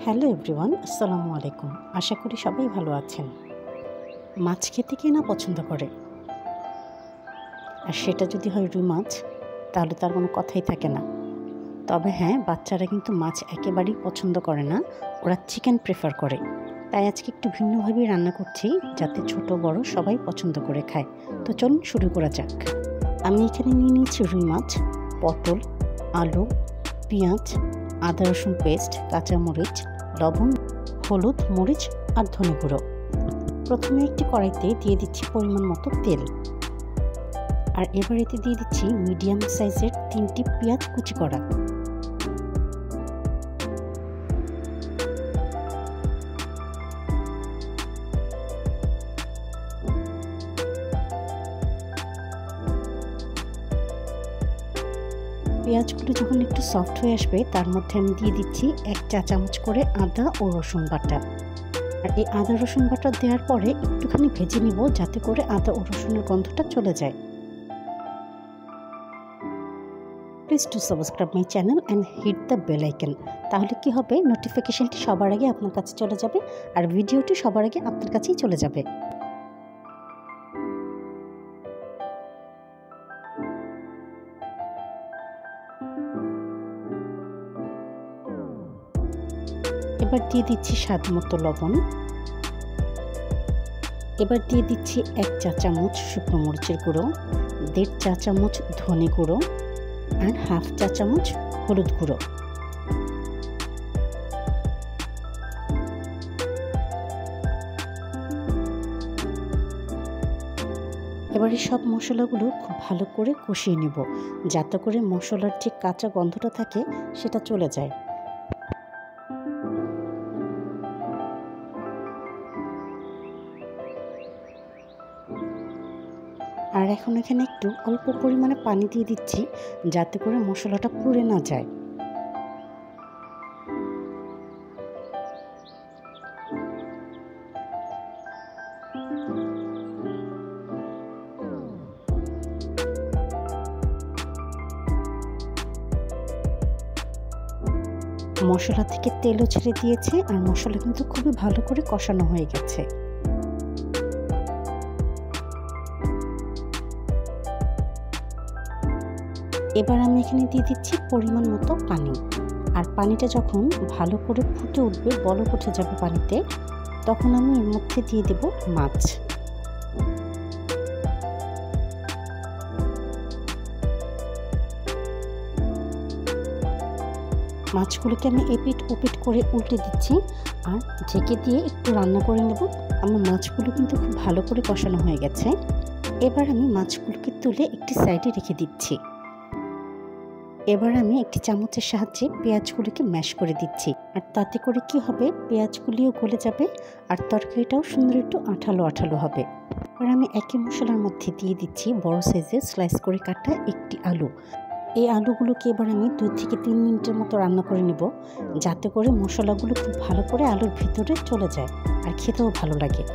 Hello everyone, আসসালামু আলাইকুম। আশা করি সবাই ভালো আছেন। মাছ খেতে কে না পছন্দ করে, আর সেটা যদি হয় রুই মাছ, তাহলে তার কোনো কথাই থাকে না। তবে হ্যাঁ, বাচ্চারা কিন্তু মাছ একেবারেই পছন্দ করে না, ওরা চিকেন প্রেফার করে। তাই আজকে একটু ভিন্নভাবেই রান্না করছি, যাতে ছোট বড় সবাই পছন্দ করে খায়। তো চলুন শুরু করা যাক। আমি এখানে নিয়ে নিয়েছি রুই মাছ, পটল, আলু, পেঁয়াজ, আদা রসুন পেস্ট, কাঁচামরিচ, লবণ, হলুদ, মরিচ আর ধনে গুঁড়ো। প্রথমে একটি কড়াইতে দিয়ে দিচ্ছি পরিমাণ মতো তেল, আর এবার এতে দিয়ে দিচ্ছি মিডিয়াম সাইজের 3টি পেঁয়াজ কুচি করা। পেঁয়াজগুলো যখন একটু সফট হয়ে আসবে, তার মধ্যে আমি দিয়ে দিচ্ছি 1 চা চামচ করে আদা ও রসুন বাটা। আর এই আদা রসুন বাটা দেওয়ার পরে একটুখানি ভেজে নিব, যাতে করে আদা ও রসুনের গন্ধটা চলে যায়। Please to subscribe my channel and hit the bell icon. তাহলে কি হবে, নোটিফিকেশনটি সবার আগে আপনার কাছে চলে যাবে, আর ভিডিওটি সবার আগে আপনার কাছেই চলে যাবে। এবার দিয়ে দিচ্ছি স্বাদ মতো লবণ। এবার দিয়ে দিচ্ছি 1 চা চামচ শুকনো মরিচের গুঁড়ো, 1.5 চা চামচ ধনে গুঁড়ো আর 1/2 চা চামচ হলুদ গুঁড়ো। এবার এই সব মশলাগুলো খুব ভালো করে কষিয়ে নেব, যাতে করে মশলার যে কাঁচা গন্ধটা থাকে সেটা চলে যায়। আর এখন এখানে একটু অল্প পরিমাণে পানি দিয়ে দিচ্ছি, যাতে করে মশলাটা পুড়ে না যায়। মশলা থেকে তেলও ছেড়ে দিয়েছে, আর মশলা কিন্তু খুবই ভালো করে কষানো হয়ে গেছে। এবার আমি এখানে দিয়ে দিচ্ছি পরিমাণ মতো পানি, আর পানিটা যখন ভালো করে ফুটে উঠবে, বলক উঠে যাবে পানিতে, তখন আমি এর মধ্যে দিয়ে দেব মাছ। মাছগুলোকে আমি এপিট ওপিট করে উল্টে দিচ্ছি, আর ঢেকে দিয়ে একটু রান্না করে নেব। আমার মাছগুলো কিন্তু খুব ভালো করে কষানো হয়ে গেছে। এবার আমি মাছগুলোকে তুলে একটি সাইডে রেখে দিচ্ছি। এবার আমি একটি চামচের সাহায্যে পেঁয়াজগুলিকে ম্যাশ করে দিচ্ছি, আর তাতে করে কি হবে, পেঁয়াজগুলিও গলে যাবে আর তরকারিটাও সুন্দর একটু আঠালো আঠালো হবে। এবার আমি একই মশলার মধ্যে দিয়ে দিচ্ছি বড় সাইজের স্লাইস করে কাটা একটি আলু। এই আলুগুলোকে এবার আমি 2 থেকে 3 মিনিটের মতো রান্না করে নিব, যাতে করে মশলাগুলো খুব ভালো করে আলুর ভিতরে চলে যায় আর খেতেও ভালো লাগে।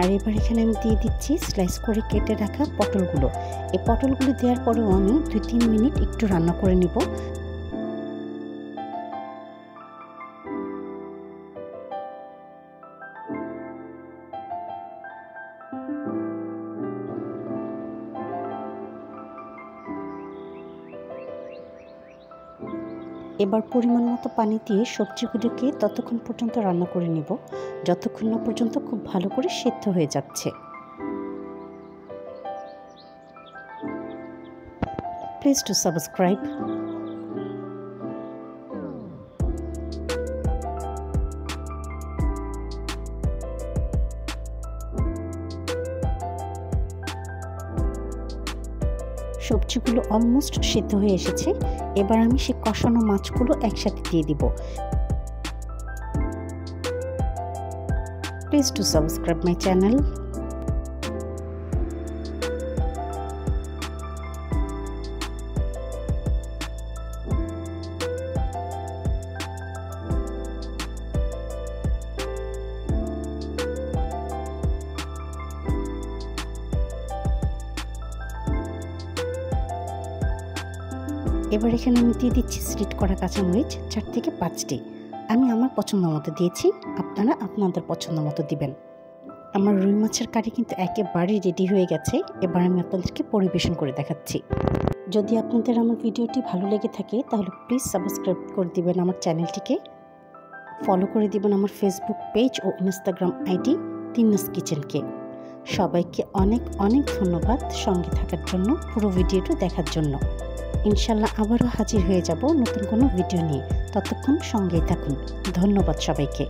আর এবার এখানে আমি দিয়ে দিচ্ছি স্লাইস করে কেটে রাখা পটলগুলো। এই পটলগুলো দেওয়ার পরেও আমি 2-3 মিনিট একটু রান্না করে নিব। এবার পরিমাণ মতো পানি দিয়ে সবজিগুলোকে ততক্ষণ পর্যন্ত রান্না করে নিব, যতক্ষণ না পর্যন্ত খুব ভালো করে সেদ্ধ হয়ে যাচ্ছে। Please to subscribe. সবজিগুলো অলমোস্ট সেদ্ধ হয়ে এসেছে। এবার আমি সেই কষানো মাছগুলো একসাথে দিয়ে দিব। Please to subscribe my channel. এবার এখানে আমি দিয়ে দিচ্ছি স্লিট করা কাঁচামরিচ 4 থেকে 5টি। আমি আমার পছন্দ মতো দিয়েছি, আপনারা আপনাদের পছন্দ মতো দিবেন। আমার রুই মাছের কারি কিন্তু একেবারেই রেডি হয়ে গেছে। এবার আমি আপনাদেরকে পরিবেশন করে দেখাচ্ছি। যদি আপনাদের আমার ভিডিওটি ভালো লেগে থাকে তাহলে প্লিজ সাবস্ক্রাইব করে দিবেন আমার চ্যানেলটিকে, ফলো করে দিবেন আমার ফেসবুক পেজ ও ইনস্টাগ্রাম আইডি তিন্নাস কিচেনকে। সবাইকে অনেক অনেক ধন্যবাদ সঙ্গে থাকার জন্য, পুরো ভিডিওটি দেখার জন্য। ইনশাল্লাহ আবারও হাজির হয়ে যাব নতুন কোনো ভিডিও নিয়ে। ততক্ষণ সঙ্গেই থাকুন। ধন্যবাদ সবাইকে।